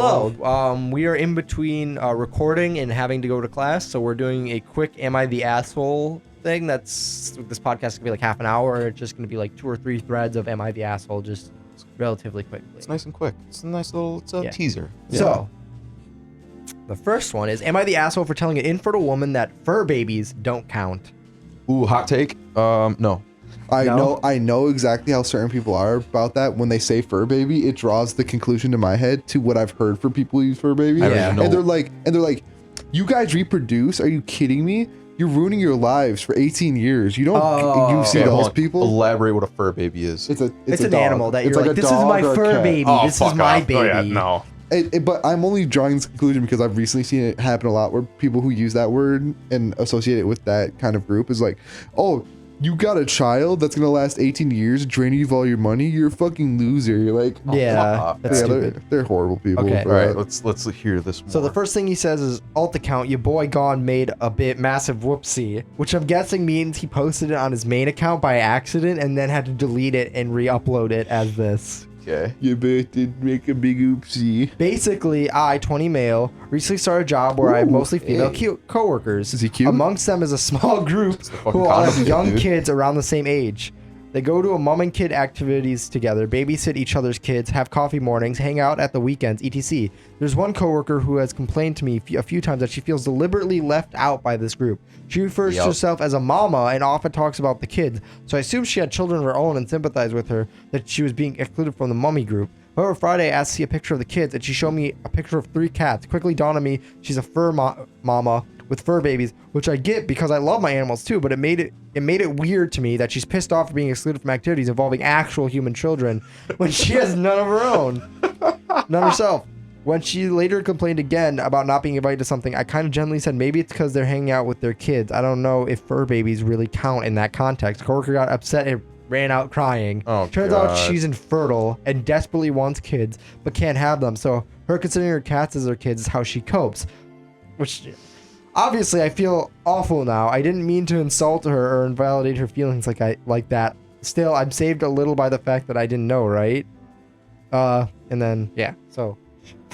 hello. We are in between recording and having to go to class, so we're doing a quick "Am I the Asshole?" thing. This podcast can be like half an hour. It's just gonna be like 2 or 3 threads of "Am I the Asshole?" just relatively quickly. It's nice and quick. It's a nice little teaser. Yeah. So, the first one is, am I the asshole for telling an infertile woman that fur babies don't count? Ooh, hot take. No. I know exactly how certain people are about that. When they say fur baby, it draws the conclusion to my head to what I've heard for people who use fur baby. Yeah. And they're like, you guys reproduce? Are you kidding me? You're ruining your lives for 18 years. You don't you see those people? Elaborate what a fur baby is. It's an dog. animal that you're like like, this is my fur baby. This is my baby. Oh, yeah, no. But I'm only drawing this conclusion because I've recently seen it happen a lot where people who use that word and associate it with that kind of group is like, oh, you got a child that's going to last 18 years, drain you of all your money? You're a fucking loser. You're like, yeah, that's stupid. They're horrible people. Okay. All right, let's hear this more. So the first thing he says is, alt account, your boy gone made a bit massive whoopsie, which I'm guessing means he posted it on his main account by accident and then had to delete it and re-upload it as this. Okay. You both did make a big oopsie. Basically, I, 20 male, recently started a job where I have mostly female co-workers. Is he cute? Amongst them is a small group who all have young kids around the same age. They go to a mom and kid activities together, babysit each other's kids, have coffee mornings, hang out at the weekends, etc. There's one coworker who has complained to me a few times that she feels deliberately left out by this group. She refers to herself as a mama and often talks about the kids, so I assume she had children of her own and sympathized with her that she was being excluded from the mummy group. However, Friday I asked to see a picture of the kids and she showed me a picture of 3 cats. Quickly dawned on me she's a fur mama with fur babies, which I get because I love my animals too, but it made it weird to me that she's pissed off for being excluded from activities involving actual human children when she has none of her own. None herself. When she later complained again about not being invited to something, I kind of gently said maybe it's because they're hanging out with their kids. I don't know if fur babies really count in that context. Coworker got upset and ran out crying. Turns out she's infertile and desperately wants kids but can't have them, so her considering her cats as her kids is how she copes. Which... obviously, I feel awful now. I didn't mean to insult her or invalidate her feelings like that. Still, I'm saved a little by the fact that I didn't know, right? And then, yeah, so...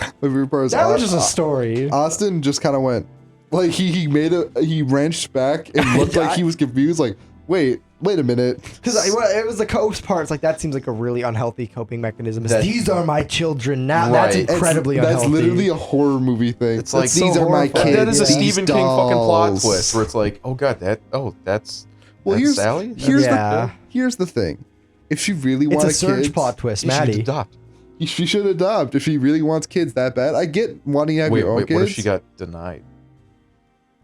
My favorite part is that was just a story. Austin just kind of went... like, he wrenched back and looked like he was confused, like, wait a minute. Because it was the cope part. It's like, that seems like a really unhealthy coping mechanism. These are my children now. Right. That's incredibly unhealthy. That's literally a horror movie thing. It's like, these are my kids. That is a Stephen King fucking plot twist where it's like, oh god, that's Sally? Here's the thing. If she really wants kids... it's a surge plot twist, Maddie. She should adopt. She should adopt if she really wants kids that bad. I get wanting to have your own kids. What if she got denied?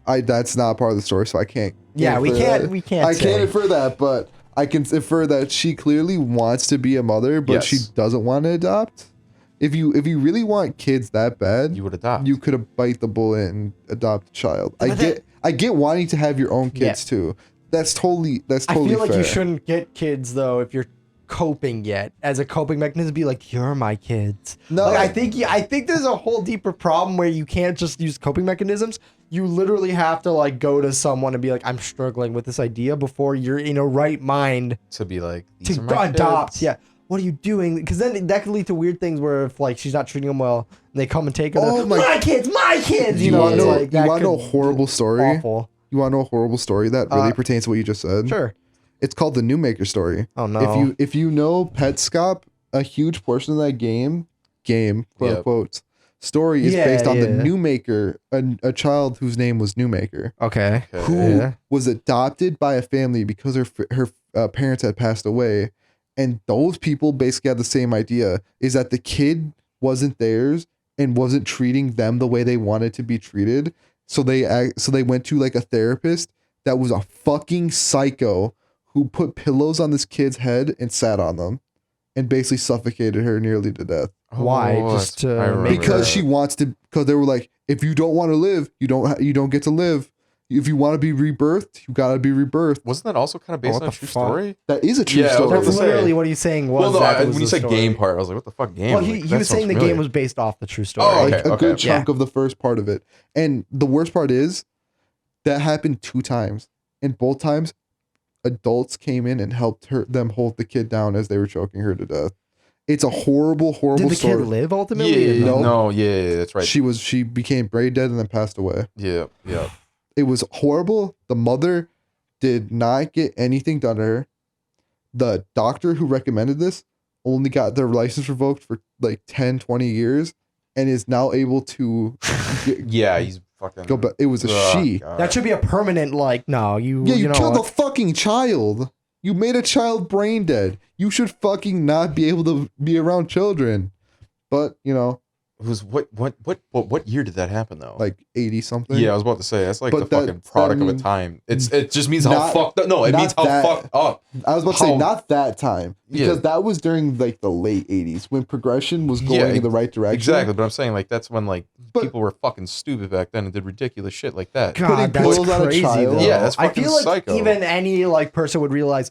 That's not part of the story, so I can't. Yeah, we can't. I can't infer that, but I can infer that she clearly wants to be a mother, but she doesn't want to adopt. If you really want kids that bad, you would adopt. You could bite the bullet and adopt a child. I get wanting to have your own kids too. That's totally fair. I feel like you shouldn't get kids though if you're coping yet as a coping mechanism. Be like, you're my kids. No, like, I think there's a whole deeper problem where you can't just use coping mechanisms. You literally have to like go to someone and be like, I'm struggling with this idea before you're in a right mind to be like, these to adopt. Kids. Yeah, what are you doing? Because then that could lead to weird things where if like she's not treating them well, and they come and take her. Oh my kids. You know, you want to know a horrible story? Awful. You want to know a horrible story that really pertains to what you just said? Sure. It's called the New Maker story. Oh no! If you know Petscop, a huge portion of that game quote unquote story is based on the New Maker, a child whose name was New Maker. Okay. Who was adopted by a family because her parents had passed away, and those people basically had the same idea: is that the kid wasn't theirs and wasn't treating them the way they wanted to be treated. So they went to like a therapist that was a fucking psycho who put pillows on this kid's head and sat on them and basically suffocated her nearly to death. Why? Just to because she wants to. Because they were like, if you don't want to live, you don't get to live. If you want to be rebirthed, you gotta be rebirthed. Wasn't that also kind of based on a true story? That is a true story. That's literally what he's saying. Was when you said game part, I was like, what the fuck game? Well, he was saying the game was based off the true story. Oh, okay, a good chunk of the first part of it. And the worst part is that happened 2 times, and both times adults came in and helped them hold the kid down as they were choking her to death. It's a horrible story. Did the kid live ultimately? Yeah, or no, yeah, that's right. She became brain dead and then passed away. Yeah. It was horrible. The mother did not get anything done to her. The doctor who recommended this only got their license revoked for like 10, 20 years and is now able to Yeah, he's fucking go back. It was a she. God. That should be a permanent, like, no, you know killed what? a fucking child. You made a child brain dead. You should fucking not be able to be around children. But, you know. It was what year did that happen though? Like 80 something. Yeah, I was about to say that's like the fucking product of a time. It just means how fucked up. No, it means how fucked up. I was about to say not that time because that was during like the late 80s when progression was going in the right direction. Exactly, but I'm saying like that's when like people were fucking stupid back then and did ridiculous shit like that. God, that's crazy. Though. Yeah, that's fucking I feel like psycho. even any like person would realize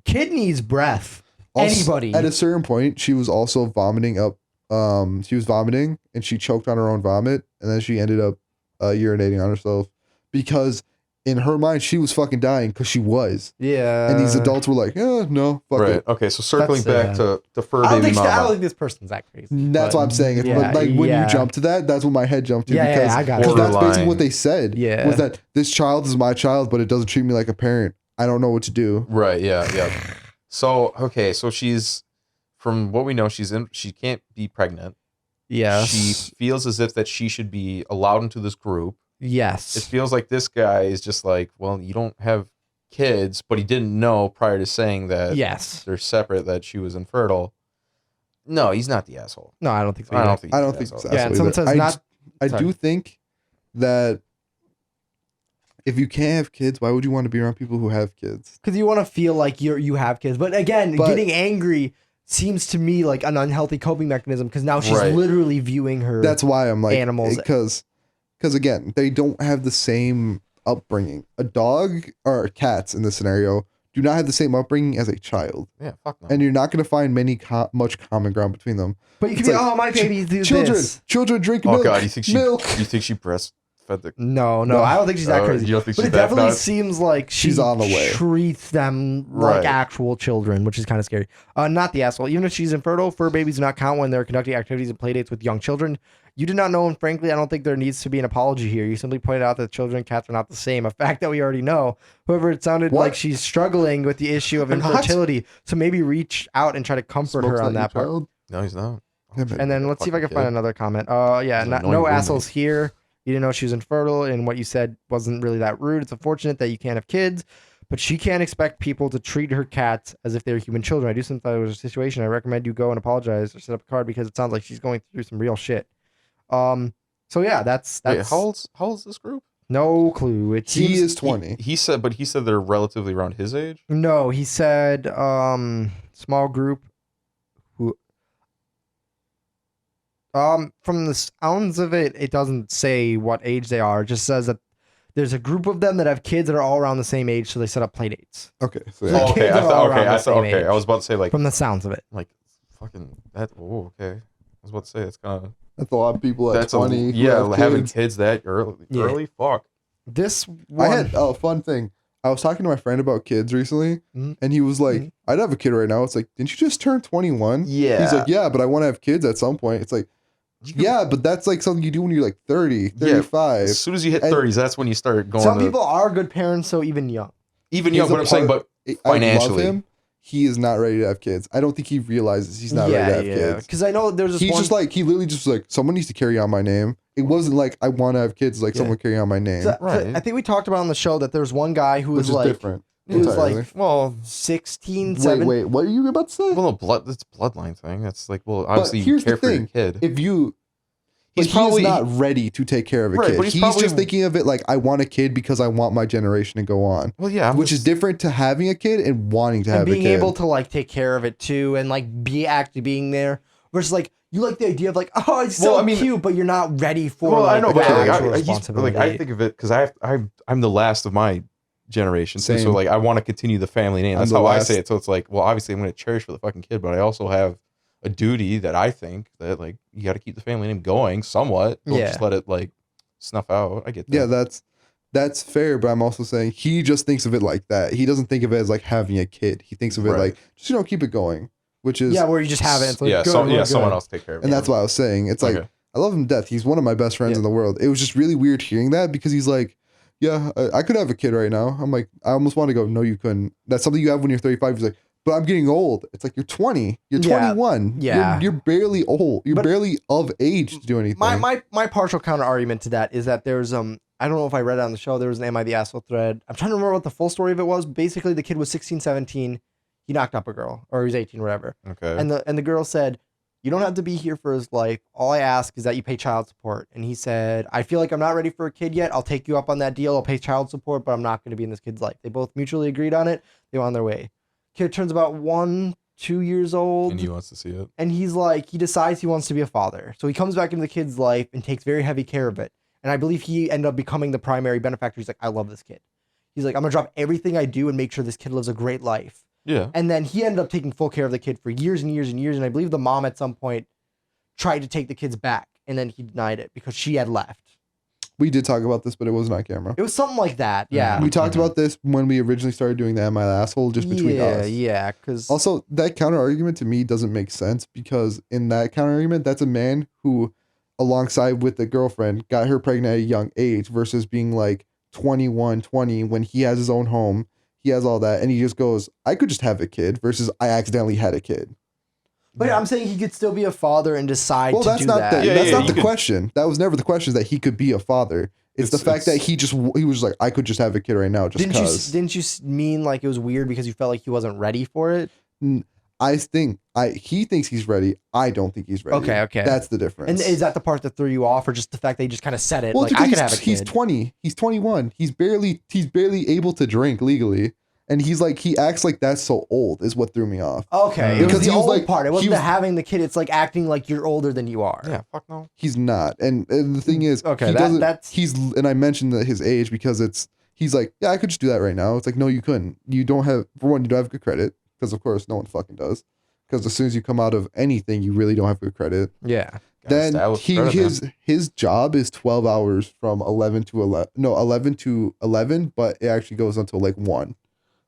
kid needs breath. Also, anybody. At a certain point, she was also vomiting up. She was vomiting and she choked on her own vomit, and then she ended up urinating on herself because in her mind she was fucking dying because she was. Yeah. And these adults were like, no, fuck it. Okay, so circling back to fur baby mama. I don't think this person's that crazy. That's what I'm saying. But like when you jump to that, that's what my head jumped to because I got it. that's basically what they said. Yeah. Was that this child is my child, but it doesn't treat me like a parent. I don't know what to do. Right. Yeah. So okay, so she's. From what we know, she can't be pregnant. Yes. She feels as if that she should be allowed into this group. Yes. It feels like this guy is just like, well, you don't have kids, but he didn't know prior to saying that they're separate, that she was infertile. No, he's not the asshole. No, I don't think so. I don't think he's the asshole. Yeah, and someone says I do think that if you can't have kids, why would you want to be around people who have kids? Because you want to feel like you have kids. But again, getting angry seems to me like an unhealthy coping mechanism because now she's literally viewing her. That's why I'm like animals because again they don't have the same upbringing. A dog or cats in this scenario do not have the same upbringing as a child. Yeah, fuck no. And you're not going to find much common ground between them. But you can be like, oh, my baby do this. Children drink milk. Oh god, you think milk. You think she breastfed the? No, I don't think she's that crazy. You don't think but she's it definitely that seems like she's on the way. Treats them like actual children, which is kind of scary. Not the asshole. Even if she's infertile, fur babies do not count when they're conducting activities and playdates with young children. You did not know, and frankly, I don't think there needs to be an apology here. You simply pointed out that children and cats are not the same, a fact that we already know. However, it sounded like she's struggling with the issue of infertility, so maybe reach out and try to comfort her on that part. No, he's not. And then let's see if I can find another comment. No assholes here. You didn't know she was infertile, and what you said wasn't really that rude. It's unfortunate that you can't have kids, but she can't expect people to treat her cats as if they're human children. I do sympathize with the situation. I recommend you go and apologize or set up a card because it sounds like she's going through some real shit. So yeah, that's Wait, how old's this group? No clue. He is 20. He said they're relatively around his age. No, he said small group. From the sounds of it, it doesn't say what age they are. It just says that there's a group of them that have kids that are all around the same age, so they set up play dates. Okay. So I was about to say like from the sounds of it, like fucking that. Oh, okay. I was about to say it's kind of. That's a lot of people at 20. Having kids that early. Fuck. This one, I had a fun thing. I was talking to my friend about kids recently, and he was like, "I'd have a kid right now." It's like, didn't you just turn 21? Yeah. He's like, "Yeah, but I want to have kids at some point." It's like, yeah, but that's like something you do when you're like 30, 35. Yeah, as soon as you hit 30s, that's when you start going. Some people are good parents, so even young. But I'm saying, but financially, I love him. He is not ready to have kids. I don't think he realizes he's not ready to have kids. Because I know there's this He's just like, he literally just was like, someone needs to carry on my name. It wasn't like, I want to have kids, like someone carry on my name. So, I think we talked about on the show that there's one guy who was like, different. He was like, 16, 17. Wait, what are you about to say? Well, no, it's a bloodline thing. It's like, well, obviously you care for your kid. If you... He's probably not ready to take care of a kid. He's just thinking of it like, I want a kid because I want my generation to go on. Well, yeah. Which is different to having a kid and wanting to have a kid. Being able to like take care of it too and like be actually being there. Versus like, you like the idea of like, oh, it's so cute, but you're not ready for I know, but responsibility. I think of it because I'm the last of my generation. Same. So like, I want to continue the family name. That's how I say it. So it's like, well, obviously I'm going to cherish for the fucking kid, but I also have a duty that I think that like you got to keep the family name going somewhat. Don't just let it like snuff out. I get that. Yeah, that's fair, but I'm also saying he just thinks of it like that. He doesn't think of it as like having a kid. He thinks of it like just keep it going. which is where you just have it. It's like, someone else take care of it. And that's why I was saying it's like I love him to death. He's one of my best friends in the world. It was just really weird hearing that because he's like, yeah, I could have a kid right now. I'm like, I almost want to go, no, you couldn't. That's something you have when you're 35. He's like, but I'm getting old. It's like, you're 20. You're 21. Yeah. You're barely old. You're barely of age to do anything. My partial counter argument to that is that there's, I don't know if I read it on the show. There was an Am I the Asshole thread. I'm trying to remember what the full story of it was. Basically, the kid was 16, 17. He knocked up a girl, or he was 18, whatever. Okay. And the girl said, you don't have to be here for his life. All I ask is that you pay child support. And he said, I feel like I'm not ready for a kid yet. I'll take you up on that deal. I'll pay child support, but I'm not going to be in this kid's life. They both mutually agreed on it. They went on their way. Kid turns about 1-2 years old. And he wants to see it. And he's like, he decides he wants to be a father. So he comes back into the kid's life and takes very heavy care of it. And I believe he ended up becoming the primary benefactor. He's like, I love this kid. He's like, I'm going to drop everything I do and make sure this kid lives a great life. Yeah. And then he ended up taking full care of the kid for years and years and years. And I believe the mom at some point tried to take the kids back. And then he denied it because she had left. We did talk about this, but it wasn't on camera. It was something like that. Yeah. We talked about this when we originally started doing the Am I the Asshole just between us. Yeah. Because also, that counter argument to me doesn't make sense because in that counter argument, that's a man who, alongside with the girlfriend, got her pregnant at a young age versus being like 21, 20 when he has his own home. He has all that. And he just goes, I could just have a kid versus I accidentally had a kid. But I'm saying he could still be a father and decide to do that. That's not the question. That was never the question, that he could be a father. It's the fact that he was like, I could just have a kid right now just because. Didn't you mean like it was weird because you felt like he wasn't ready for it? I think he thinks he's ready. I don't think he's ready. Okay. That's the difference. And is that the part that threw you off, or just the fact that he just kind of said it? Well, like, I could have a kid. He's 20. He's 21. He's barely able to drink legally. And he's like, he acts like that's so old is what threw me off. Okay. Because the old part. It wasn't the having the kid. It's like acting like you're older than you are. Yeah, fuck no. He's not. And the thing is, and I mentioned that his age because he's like, yeah, I could just do that right now. It's like, no, you couldn't. You don't have good credit. Because of course no one fucking does. Because as soon as you come out of anything, you really don't have good credit. Yeah. Then his job is 12 hours from 11 to 11, but it actually goes until like 1.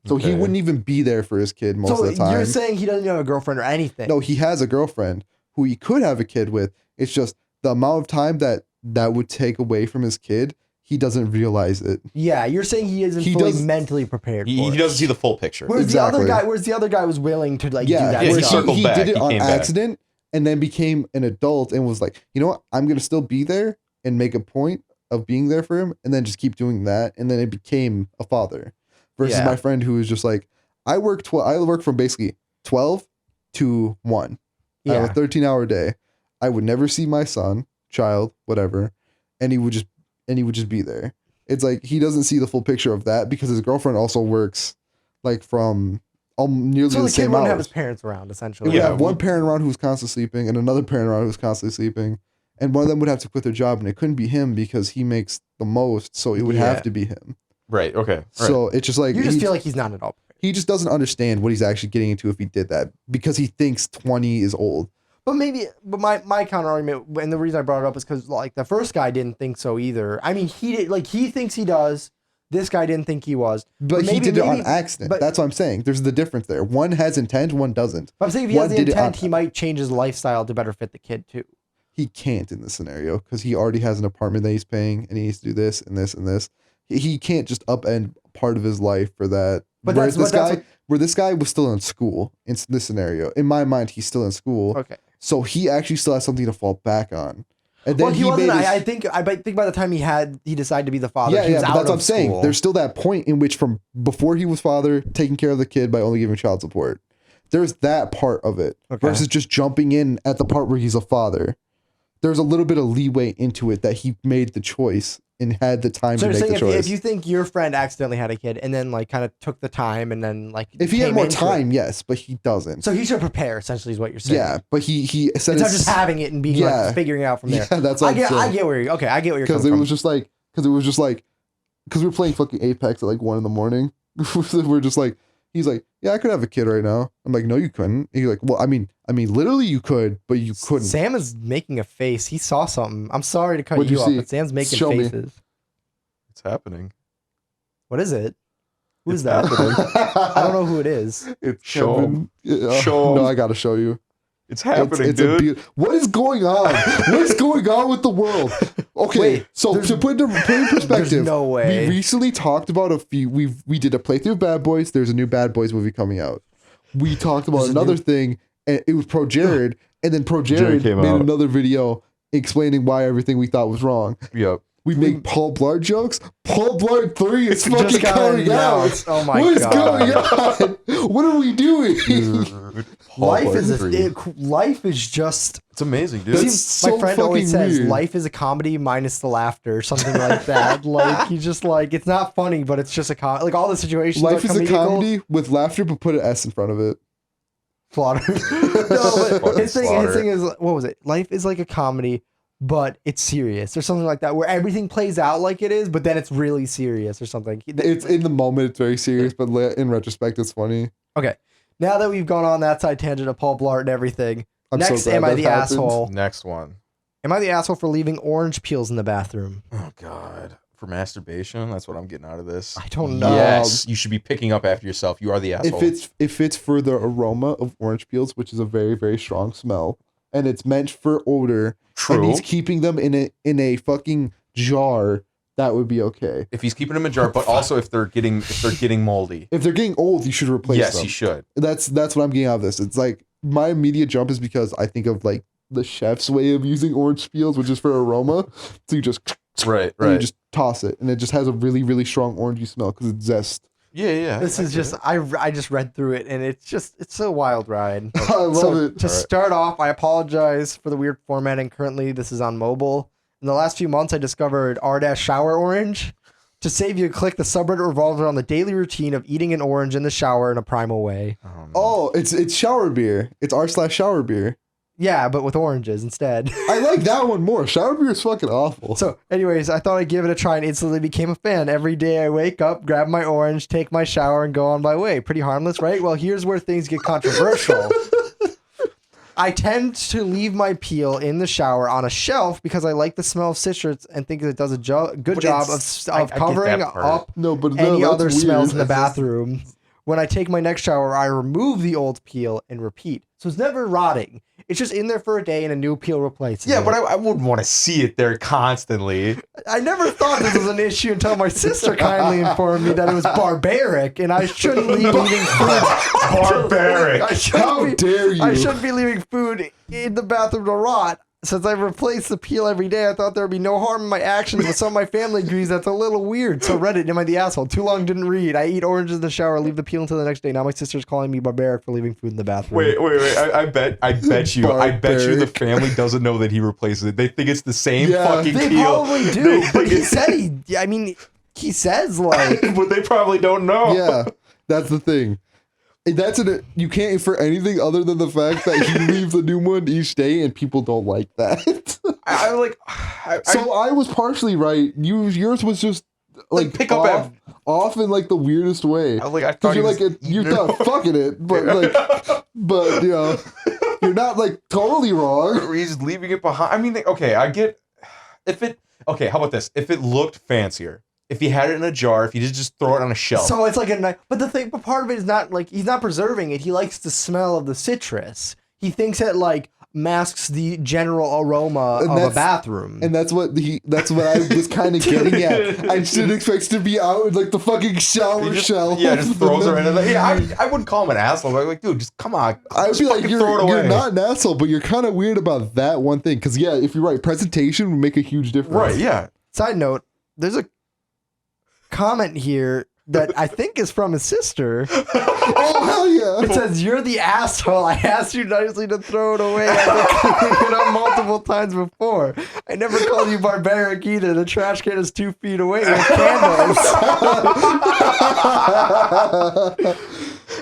So he wouldn't even be there for his kid most of the time. You're saying he doesn't have a girlfriend or anything? No, he has a girlfriend who he could have a kid with. It's just the amount of time that would take away from his kid, he doesn't realize it. Yeah, you're saying he isn't fully mentally prepared for it. He doesn't see the full picture. Whereas the other guy was willing to do that. Yeah, he circled back. He did it on accident and then became an adult and was like, you know what? I'm going to still be there and make a point of being there for him and then just keep doing that. And then it became a father. Versus my friend who was just like, I work from basically 12 to 1. I have a 13-hour day. I would never see my son, child, whatever, and he would just be there. It's like he doesn't see the full picture of that because his girlfriend also works like from nearly the same hours. So the kid wouldn't have his parents around, essentially. He would have one parent around who's constantly sleeping and another parent around who's constantly sleeping, and one of them would have to quit their job, and it couldn't be him because he makes the most, so it would have to be him. Right. Okay. So it's just like you just feel like he's not at all. He just doesn't understand what he's actually getting into if he did that because he thinks 20 is old. But my counter argument, and the reason I brought it up is because like the first guy didn't think so either. I mean, he thinks he does. This guy didn't think he was. But he did it on accident. That's what I'm saying. There's the difference there. One has intent, one doesn't. But I'm saying if he has the intent, he might change his lifestyle to better fit the kid too. He can't in this scenario because he already has an apartment that he's paying and he needs to do this and this and this. He can't just upend part of his life for that. But this guy was still in school in this scenario. In my mind, he's still in school. Okay. So he actually still has something to fall back on. And then he wasn't. I think by the time he decided to be the father. He was out but that's what I'm school. saying. There's still that point in which from before he was father, taking care of the kid by only giving child support. There's that part of it versus just jumping in at the part where he's a father. There's a little bit of leeway into it that he made the choice and had the time to make the choice. If you think your friend accidentally had a kid and then like kind of took the time and then like if he had more time, yes, but he doesn't. So he should prepare. Essentially, is what you're saying. Yeah, but he said it's not just having it and being like figuring it out from there. Yeah, that's what I get where you're. Okay, I get what you're. Because it was just like we were playing fucking Apex at like 1 a.m. We're just like. He's like, yeah, I could have a kid right now. I'm like, no, you couldn't. He's like, well, I mean, literally you could, but you couldn't. Sam is making a face. He saw something. I'm sorry to cut you off, but Sam's making faces. It's happening. What is it? Who is that? I don't know who it is. It's Show Kevin. Show No, I gotta show you. It's happening, It's dude. what is going on? What is going on with the world? Okay, Wait, so to put in perspective, There's no way. we recently talked about a few. We did a playthrough of Bad Boys. There's a new Bad Boys movie coming out. We talked about another thing, and it was Pro Jared, and then Pro Jared came made out. another video explaining why everything we thought was wrong. Yep. We make Paul Blart jokes. Paul Blart 3 is Just fucking got coming out. announced. Oh my What is God. going on? What are we doing? Dude, Life is Blart life is just. It's amazing, dude. That's My so friend always fucking says weird. life is a comedy minus the laughter, or something like that. Like you just like it's not funny, but it's just a like all the situations. Life are is a comedical. comedy with laughter, but put an S in front of it. Slaughter. No, but his Slaughter. thing is what was it? Life is like a comedy, but it's serious or something like that, where everything plays out like it is, but then it's really serious or something. It's in the moment, it's very serious, but in retrospect, it's funny. Okay. Now that we've gone on that side tangent of Paul Blart and everything, I'm so next, glad am I that the happened. asshole? Next one. Am I the asshole for leaving orange peels in the bathroom? Oh God. For masturbation, that's what I'm getting out of this. I don't know. Yes, you should be picking up after yourself. You are the asshole. If it's for the aroma of orange peels, which is a very, very strong smell, and it's meant for odor, True. and he's keeping them in a fucking jar, that would be okay. If he's keeping them in a jar, but also if they're getting moldy. If they're getting old, you should replace Yes, them. he should. That's what I'm getting out of this. It's like my immediate jump is because I think of like the chef's way of using orange peels, which is for aroma. So you just Right, and you right. just toss it, and it just has a really, really strong orangey smell because it's zest. Yeah. This is just I just read through it and it's a wild ride. I love it. To start off, I apologize for the weird formatting. Currently, this is on mobile. In the last few months, I discovered r-shower orange. To save you, click the subreddit revolves around the daily routine of eating an orange in the shower in a primal way. Oh, it's shower beer. It's r/shower beer. Yeah, but with oranges instead. I like that one more. Shower beer is fucking awful. So, anyways, I thought I'd give it a try and instantly became a fan. Every day I wake up, grab my orange, take my shower, and go on my way. Pretty harmless, right? Well, here's where things get controversial. I tend to leave my peel in the shower on a shelf because I like the smell of citrus and think it does a good job of covering up any that's other smells weird. in the bathroom. When I take my next shower, I remove the old peel and repeat. So it's never rotting. It's just in there for a day and a new peel replaces it. Yeah, but I wouldn't want to see it there constantly. I never thought this was an issue until my sister kindly informed me that it was barbaric and I shouldn't be leaving food. Barbaric. How dare you? I shouldn't be leaving food in the bathroom to rot. Since I replace the peel every day, I thought there would be no harm in my actions, but some of my family agrees that's a little weird. So Reddit, am I the asshole? Too long, didn't read. I eat oranges in the shower, leave the peel until the next day. Now my sister's calling me barbaric for leaving food in the bathroom. Wait. I bet you the Barbaric. family doesn't know that he replaces it. They think it's the same Yeah, fucking They peel. probably do, but he said he says like... But they probably don't know. Yeah, that's the thing. And you can't for anything other than the fact that he leaves a new one each day, and people don't like that. I was partially right. Yours was just like pick up off in like the weirdest way. I thought Because you're not fucking it, but you know, you're not like totally wrong. He's leaving it behind. I mean, okay, I get okay, how about this? If it looked fancier, if he had it in a jar, if he did just throw it on a shelf. So it's like but part of it is not like he's not preserving it. He likes the smell of the citrus. He thinks it like masks the general aroma of a bathroom. And that's what I was kind of getting at. I didn't expect to be out in like the fucking shower shelf. Yeah, just throws her into the. Yeah, I wouldn't call him an asshole. I'd be like, dude, just come on. I would Just be like, fucking throw it away. you're not an asshole, but you're kind of weird about that one thing. Because yeah, if you're right, presentation would make a huge difference. Right? Yeah. Side note, there's a comment here that I think is from his sister. Oh hell yeah! It says, "You're the asshole. I asked you nicely to throw it away. I've been cleaning it up multiple times before. I never called you barbaric either. The trash can is 2 feet away with candles."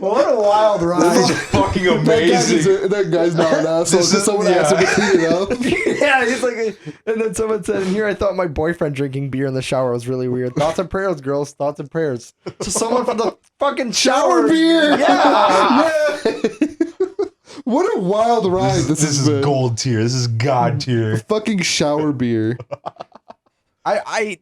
What a wild This ride. is fucking amazing. That guy's not an asshole. This Just is- someone asked him to clean it up. Yeah, he's like, and then someone said, "And here I thought my boyfriend drinking beer in the shower was really weird. Thoughts and prayers, girls. Thoughts and prayers." So someone from the fucking shower beer. Yeah. What a wild ride this This has is been. gold tier. This is god tier. Fucking shower beer. I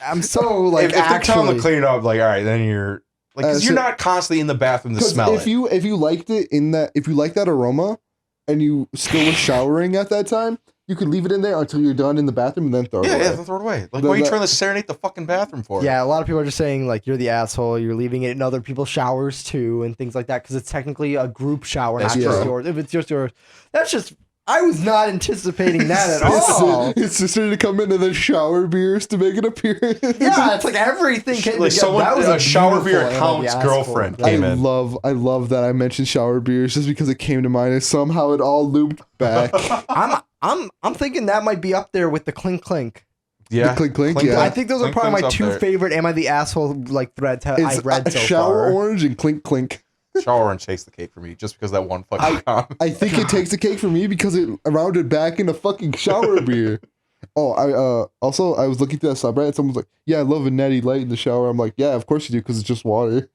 I'm so like if they're telling them to clean it up, like all right, then you're like because you're not constantly in the bathroom to smell it. If you liked it if you like that aroma, and you still were showering at that time, you could leave it in there until you're done in the bathroom and then throw it away. Yeah, throw it away. Like, why are you trying to serenade the fucking bathroom for? Yeah, a lot of people are just saying, like, you're the asshole. You're leaving it in other people's showers, too, and things like that, because it's technically a group shower, not just yours. If it's just yours, that's just... I was not anticipating that at all. His sister to come in and then shower beers to make an appearance. Yeah, it's like everything came like someone, that was a shower beer account's girlfriend came in. I love that I mentioned shower beers just because it came to mind and somehow it all looped back. I'm thinking that might be up there with the clink clink. Yeah, the clink clink. Yeah, I think those are probably my two favorite. Am I the asshole? Like threads I've read so far. Shower orange and clink clink. Shower orange takes the cake for me, just because that one fucking comment. I think it takes the cake for me because it rounded back in a fucking shower beer. Oh, I was looking through that subreddit. Someone's like, "Yeah, I love a natty light in the shower." I'm like, "Yeah, of course you do, because it's just water."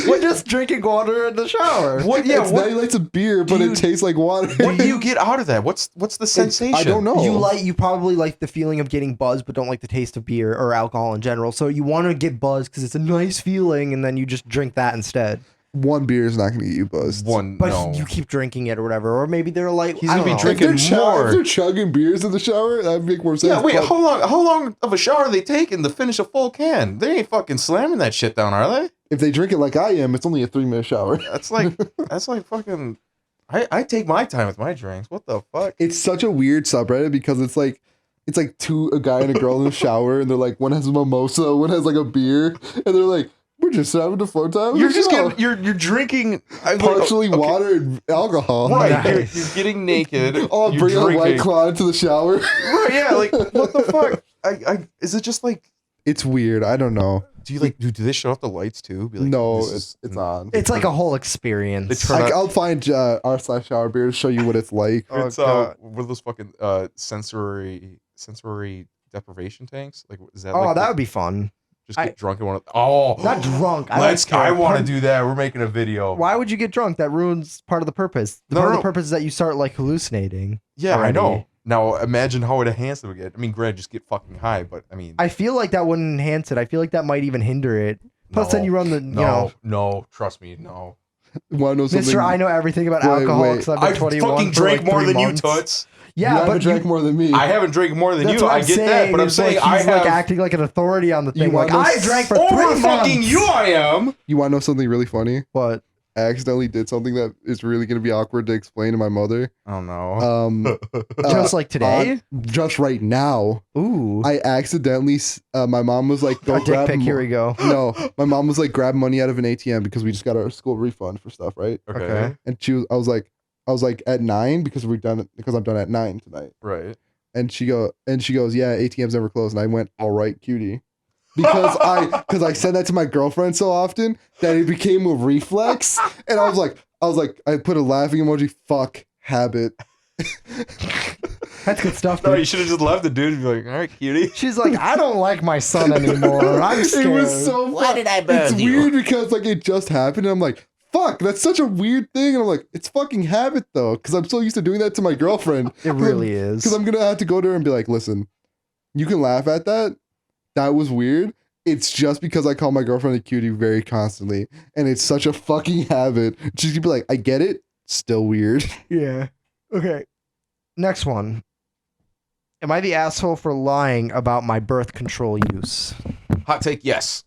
We're just drinking water in the shower. What? Yeah, natty light's a beer, but it tastes like water. What do you get out of that? What's the sensation? I don't know. You probably like the feeling of getting buzzed, but don't like the taste of beer or alcohol in general. So you want to get buzzed because it's a nice feeling, and then you just drink that instead. One beer is not going to get you buzzed. But you keep drinking it or whatever, or maybe they're like, he's gonna be drinking more. If they're chugging beers in the shower, that'd make more sense. Yeah, wait, how long of a shower are they taking to finish a full can? They ain't fucking slamming that shit down, are they? If they drink it like I am, it's only a 3-minute shower. That's like fucking. I take my time with my drinks. What the fuck? It's such a weird subreddit because it's like a guy and a girl in the shower, and they're like, one has a mimosa, one has like a beer, and they're like, we're just having a fun time. You're just you're drinking partially water and alcohol. Right. Nice. You're getting naked. Oh, bring a White Claw into the shower. Right, yeah, like what the fuck? Is it just like it's weird. I don't know. Do you do they shut off the lights too? Be like, no, it's on. It's like a whole experience. I'll find r/shower beer to show you what it's like. It's what are those fucking sensory deprivation tanks? Like is that? Oh, that would be fun. Just get drunk and want to. Oh, not drunk. I want to do that. We're making a video. Why would you get drunk? That ruins part of the purpose. Part of the purpose is that you start like hallucinating. Yeah, already. I know. Now imagine how it enhance it again. I mean, granted, just get fucking high, but I mean, I feel like that wouldn't enhance it. I feel like that might even hinder it. Plus, then you run the No, trust me, no. Want to know something? Mister, I know everything about alcohol because I've been 21 fucking drank more than you, Toots. Yeah, but you drank more than me. I haven't drank more than you. I get that, but I'm saying I have acting like an authority on the thing. Like I drank for 3 months. Fucking you, I am. You want to know something really funny? What? I accidentally did something that is really going to be awkward to explain to my mother. Oh no. Just like today? Just right now. Ooh. I accidentally, my mom was like, go grab dick pic, here we go. No, my mom was like, grab money out of an ATM because we just got our school refund for stuff, right? Okay. And I was like at 9 because I'm done at 9 tonight. Right. And she goes, yeah, ATM's never closed. And I went, all right, cutie. Because I said that to my girlfriend so often that it became a reflex. And I was like, I put a laughing emoji, fuck habit. That's good stuff, dude. No, you should have just left the dude and be like, all right, cutie. She's like, I don't like my son anymore. I'm scared. It was so Why did I birth It's weird because like it just happened and I'm like, fuck, that's such a weird thing. And I'm like, it's fucking habit though. Because I'm so used to doing that to my girlfriend. It really is. Because I'm going to have to go to her and be like, listen, you can laugh at that. That was weird. It's just because I call my girlfriend a cutie very constantly. And it's such a fucking habit. She's going to be like, I get it. Still weird. Yeah. Okay. Next one. Am I the asshole for lying about my birth control use? Hot take, yes.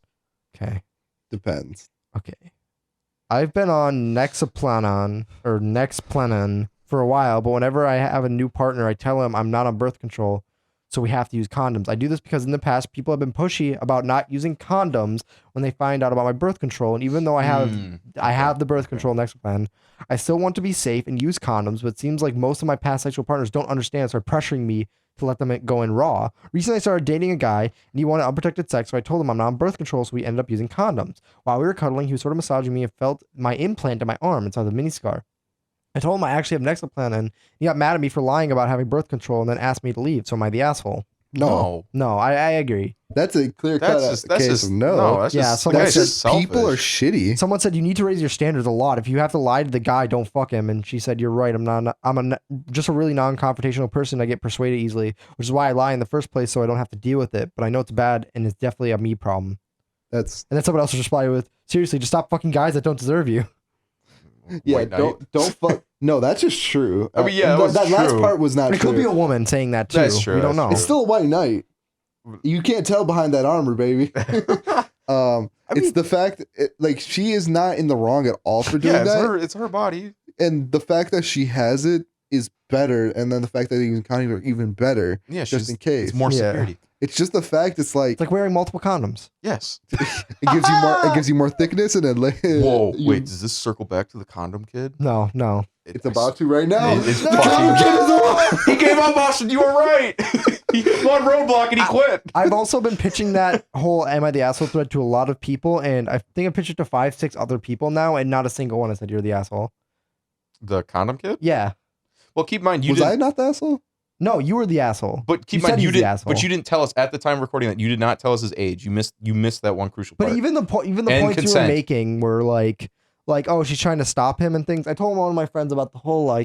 Okay. Depends. Okay. I've been on Nexplanon for a while, but whenever I have a new partner, I tell him I'm not on birth control, so we have to use condoms. I do this because in the past, people have been pushy about not using condoms when they find out about my birth control. And even though I have the birth control Nexplanon, I still want to be safe and use condoms, but it seems like most of my past sexual partners don't understand, so are pressuring me to let them go in raw. Recently, I started dating a guy, and he wanted unprotected sex, so I told him I'm not on birth control, so we ended up using condoms. While we were cuddling, he was sort of massaging me and felt my implant in my arm inside the mini scar. I told him I actually have Nexplanon, and he got mad at me for lying about having birth control and then asked me to leave, so am I the asshole? No. I agree. That's a clear cut case of no. That's just people are shitty. Someone said you need to raise your standards a lot. If you have to lie to the guy, don't fuck him. And she said, you're right. I'm just a really non-confrontational person. I get persuaded easily, which is why I lie in the first place, so I don't have to deal with it. But I know it's bad, and it's definitely a me problem. And then someone else responded with, seriously, just stop fucking guys that don't deserve you. Yeah, don't fuck. No, that's just true. I mean, yeah, that last part was not true. It could be a woman saying that too. That's true. We don't know. It's still a white knight. You can't tell behind that armor, baby. It's the fact, like, she is not in the wrong at all for doing that. It's her body. And the fact that she has it is better, and then the fact that he's counting her even better. Yeah, just in case. It's more security. It's just the fact it's like wearing multiple condoms. Yes. It gives you more thickness and then whoa, wait, does this circle back to the condom kid? No. It's about to right now. It's fucking he gave up, Austin. You were right. He was on roadblock and he quit. I've also been pitching that whole "Am I the asshole?" thread to a lot of people, and I think I pitched it to 5-6 other people now, and not a single one has said you're the asshole. The condom kid? Yeah. Well, keep in mind was I not the asshole? No, you were the asshole. But keep in mind you didn't. But you didn't tell us at the time of recording that you did not tell us his age. You missed that one crucial part. But even the points you were making were like, oh, she's trying to stop him and things. I told one of my friends about the whole I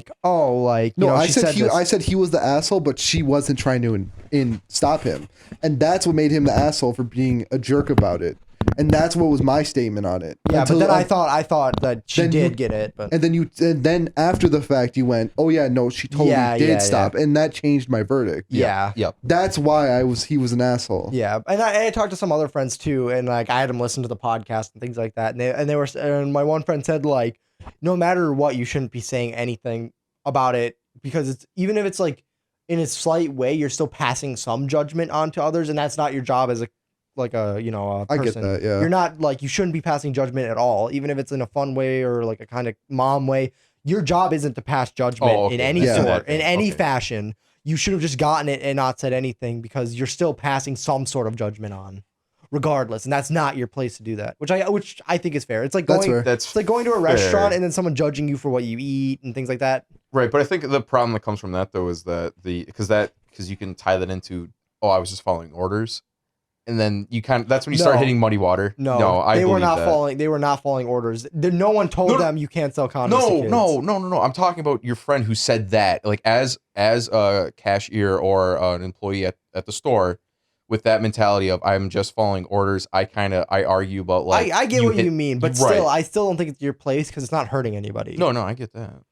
said he was the asshole, but she wasn't trying to stop him, and that's what made him the asshole for being a jerk about it. And that's what was my statement on it. Yeah, but then I thought that she did get it. But and then after the fact you went, oh yeah, no, she totally did stop, and that changed my verdict. Yeah. That's why he was an asshole. Yeah, and I talked to some other friends too, and like I had them listen to the podcast and things like that, and my one friend said like, no matter what, you shouldn't be saying anything about it because it's even if it's like in a slight way, you're still passing some judgment on to others, and that's not your job as a person. I get that, yeah. You're not you shouldn't be passing judgment at all, even if it's in a fun way or like a kind of mom way. Your job isn't to pass judgment in any sort, in any fashion. You should have just gotten it and not said anything because you're still passing some sort of judgment on, regardless. And that's not your place to do that, which I think is fair. It's like going, it's like going to a restaurant and then someone judging you for what you eat and things like that. Right, but I think the problem that comes from that though is that because you can tie that into I was just following orders. And then that's when you start hitting muddy water. No, they were not following. They were not following orders. No one told them you can't sell condoms. to kids. No. I'm talking about your friend who said that, like as a cashier or an employee at the store, with that mentality of I'm just following orders. I argue about like I get what you mean, but still, I still don't think it's your place because it's not hurting anybody. No, I get that.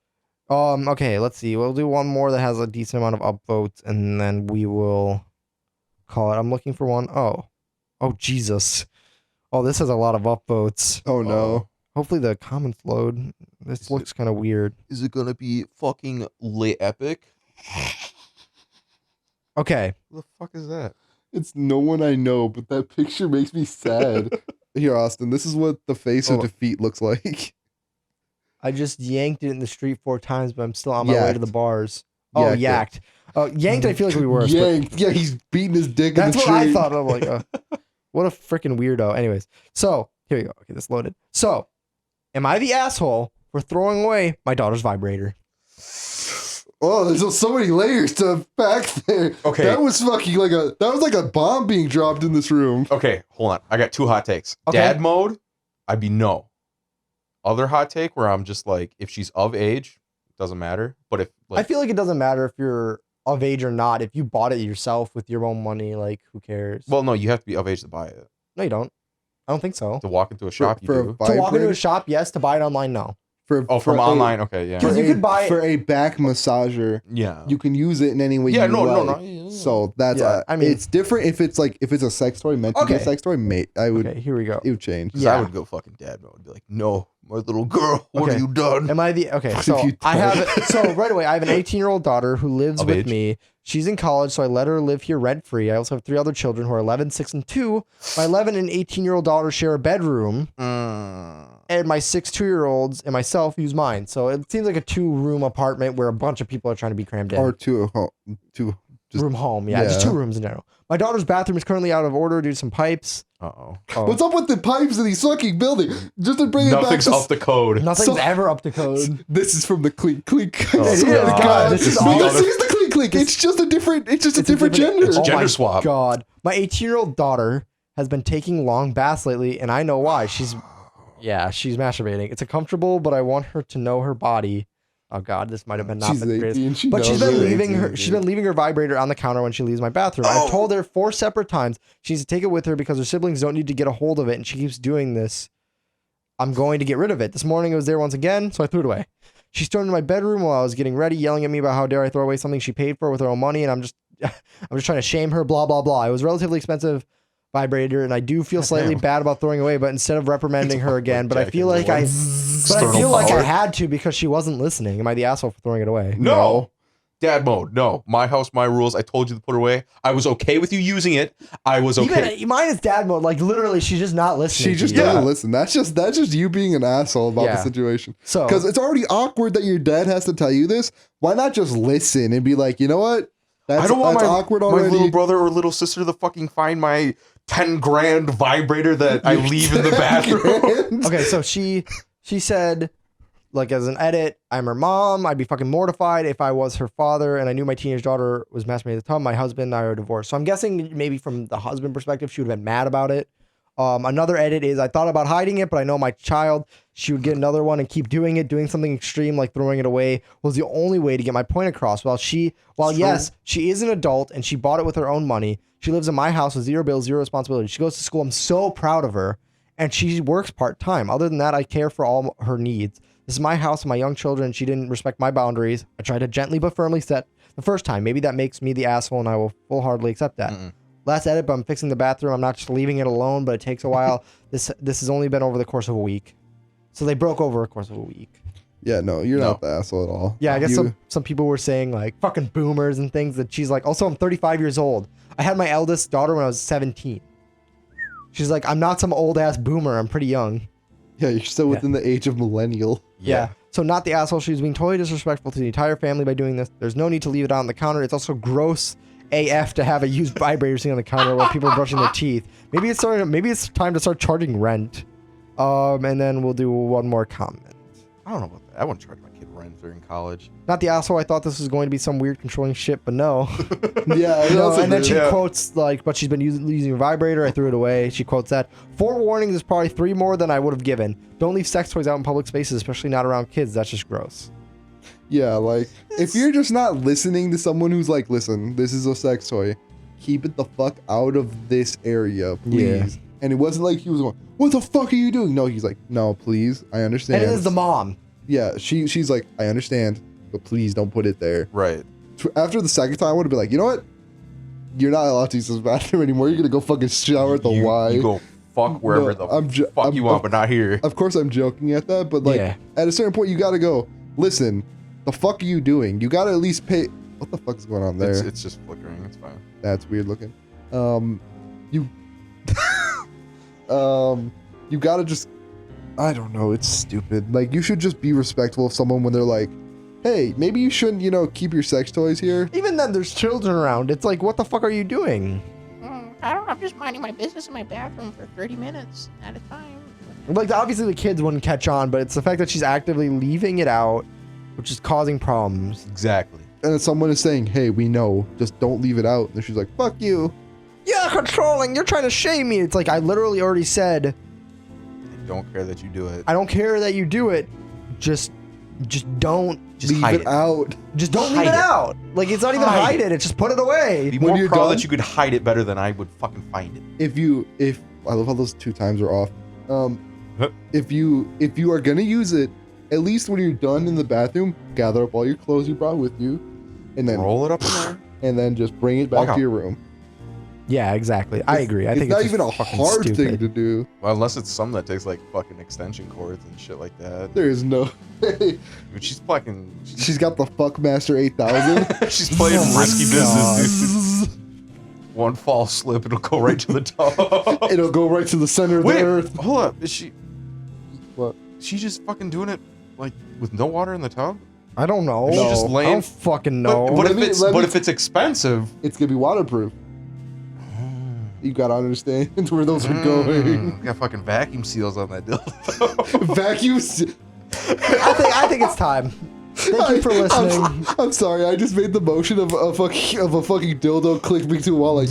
Okay, let's see. We'll do one more that has a decent amount of upvotes, and then we will call it. I'm looking for one. Oh, Jesus. Oh, this has a lot of upvotes. Oh, no. Hopefully the comments load. This looks kind of weird. Is it going to be fucking lit epic? Okay. What the fuck is that? It's no one I know, but that picture makes me sad. Here, Austin, this is what the face of defeat looks like. I just yanked it in the street 4 times, but I'm still on my way to the bars. Oh, yacked. Yanked, I feel like we were. Yanked. Yeah, he's beating his dick in the tree. That's what I thought. I'm like, what a freaking weirdo. Anyways, so here you go. Okay, this loaded. So, am I the asshole for throwing away my daughter's vibrator? Oh, there's so many layers to back there. Okay. That was fucking like a bomb being dropped in this room. Okay, hold on. I got 2 hot takes. Okay. Dad mode, I'd be no. Other hot take where I'm just like, if she's of age, doesn't matter. But if I feel like it doesn't matter if you're of age or not. If you bought it yourself with your own money, like who cares? Well, no, you have to be of age to buy it. No, you don't. I don't think so. To walk into a shop, you do. To walk into a shop, yes. To buy it online, no. From online, okay, yeah. Because you could buy it for a back massager. Yeah, you can use it in any way. Yeah, you like. No. So that's I mean, it's different if it's a sex toy meant to be a sex toy. Mate, I would. Okay, here we go. It would change. Yeah, I would go fucking dad mode. Be like, no, my little girl, what have you done? Am I the So I have right away. I have an 18-year-old daughter who lives with me. She's in college, so I let her live here rent free. I also have 3 other children who are 11, 6, and 2. My 11 and 18-year-old daughter share a bedroom, and my 6 2-year-olds and myself use mine. So it seems like a 2-room apartment where a bunch of people are trying to be crammed in. Or two room home, just 2 rooms in general. My daughter's bathroom is currently out of order due to some pipes. What's up with the pipes in these fucking building? Just to bring Nothing's it back. Up to code. Nothing's ever up to code. This is from the clean. God, this is all. He's the click. It's just a different gender. It's gender swap. God, my 18-year-old daughter has been taking long baths lately, and I know why. She's masturbating. It's uncomfortable, but I want her to know her body. Oh God, this might have been not the greatest. But she's been leaving her vibrator on the counter when she leaves my bathroom. I've told her 4 separate times she needs to take it with her because her siblings don't need to get a hold of it, and she keeps doing this. I'm going to get rid of it. This morning it was there once again, so I threw it away. She stormed into my bedroom while I was getting ready, yelling at me about how dare I throw away something she paid for with her own money, and I'm just trying to shame her, blah, blah, blah. It was a relatively expensive vibrator, and I do feel slightly bad about throwing away, but instead of reprimanding her again, I feel like I had to because she wasn't listening. Am I the asshole for throwing it away? No. Dad mode. No. My house, my rules. I told you to put it away. I was okay with you using it. I was okay. Even, mine is dad mode. Like literally, she's just not listening. She just doesn't listen. That's just you being an asshole about the situation. So because it's already awkward that your dad has to tell you this. Why not just listen and be like, you know what? I don't want my my little brother or little sister to fucking find my 10 grand vibrator that I leave in the bathroom. Okay, so she said, like, as an edit, I'm her mom. I'd be fucking mortified if I was her father and I knew my teenage daughter was masturbating at the time. My husband and I are divorced. So I'm guessing maybe from the husband perspective, she would have been mad about it. Another edit is I thought about hiding it, but I know my child, she would get another one and keep doing it. Doing something extreme like throwing it away was the only way to get my point across. Yes, she is an adult and she bought it with her own money. She lives in my house with 0 bills, 0 responsibility. She goes to school. I'm so proud of her. And she works part-time. Other than that, I care for all her needs. This is my house and my young children. She didn't respect my boundaries. I tried to gently but firmly set the first time. Maybe that makes me the asshole and I will full-heartedly accept that. Last edit, but I'm fixing the bathroom. I'm not just leaving it alone, but it takes a while. This has only been over the course of a week. So they broke over the course of a week. Yeah, no, you're not the asshole at all. Yeah, I guess some people were saying like fucking boomers and things that she's like, also I'm 35 years old. I had my eldest daughter when I was 17. She's like, I'm not some old ass boomer. I'm pretty young. Yeah, you're still within the age of millennial. Yeah. So not the asshole. She was being totally disrespectful to the entire family by doing this. There's no need to leave it out on the counter. It's also gross AF to have a used vibrator sitting on the counter while people are brushing their teeth. Maybe it's time to start charging rent. And then we'll do one more comment. I don't know about that. I wouldn't charge my kid rent during college. Not the asshole. I thought this was going to be some weird controlling shit, but no. Yeah. And then she quotes like, but she's been using a vibrator. I threw it away. She quotes that. 4 warnings is probably 3 more than I would have given. Don't leave sex toys out in public spaces, especially not around kids. That's just gross. Yeah, like, if you're just not listening to someone who's like, listen, this is a sex toy, keep it the fuck out of this area, please. Yeah. And it wasn't like he was going, what the fuck are you doing? No, he's like, no, please, I understand. And it is the mom. Yeah, she's like, I understand, but please don't put it there. Right. After the second time, I would have been like, you know what? You're not allowed to use this bathroom anymore. You're going to go fucking shower at the Y. You go fuck wherever fuck you want, but not here. Of course, I'm joking at that, but like, at a certain point, you got to go, listen, the fuck are you doing? You gotta at least pay. What the fuck's going on there? It's just flickering. It's fine. That's weird looking. You gotta just. I don't know. It's stupid. Like, you should just be respectful of someone when they're like, hey, maybe you shouldn't, keep your sex toys here. Even then, there's children around. It's like, what the fuck are you doing? I'm just minding my business in my bathroom for 30 minutes at a time. Like, obviously the kids wouldn't catch on, but it's the fact that she's actively leaving it out, which is causing problems. Exactly. And then someone is saying, hey, we know, just don't leave it out. And she's like, fuck you. Yeah, controlling. You're trying to shame me. It's like, I literally already said. I don't care that you do it. I don't care that you do it. Just don't. Just leave it out. Just don't leave it out. Like, it's not even hide it. It's just put it away. Be more proud that you could hide it better than I would fucking find it. I love how those 2 times are off. If you are gonna use it, at least when you're done in the bathroom, gather up all your clothes you brought with you, and then roll it up in there, and then just bring it back to your room. Yeah, exactly. I agree. I think it's not even a hard thing to do. Well, unless it's something that takes like fucking extension cords and shit like that. There is no way. Dude, she's got the Fuckmaster 8000. She's playing risky business, dude. One false slip, it'll go right to the top. It'll go right to the center of the earth. Hold up. Is she? What? She just fucking doing it like with no water in the tub? I don't know. She just laying? I don't fucking know. But if it's expensive, it's gonna be waterproof. You gotta understand where those are going. Got fucking vacuum seals on that dildo. Vacuum. I think it's time. Thank you for listening. I'm sorry. I just made the motion of a fucking dildo clicking to a wall like.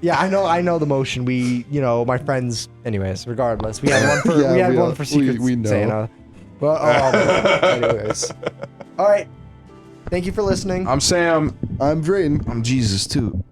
Yeah, I know the motion. We, my friends. Anyways, regardless, we had one for one for Secret we know. Santa. But anyways, all right. Thank you for listening. I'm Sam. I'm Drayden. I'm Jesus too.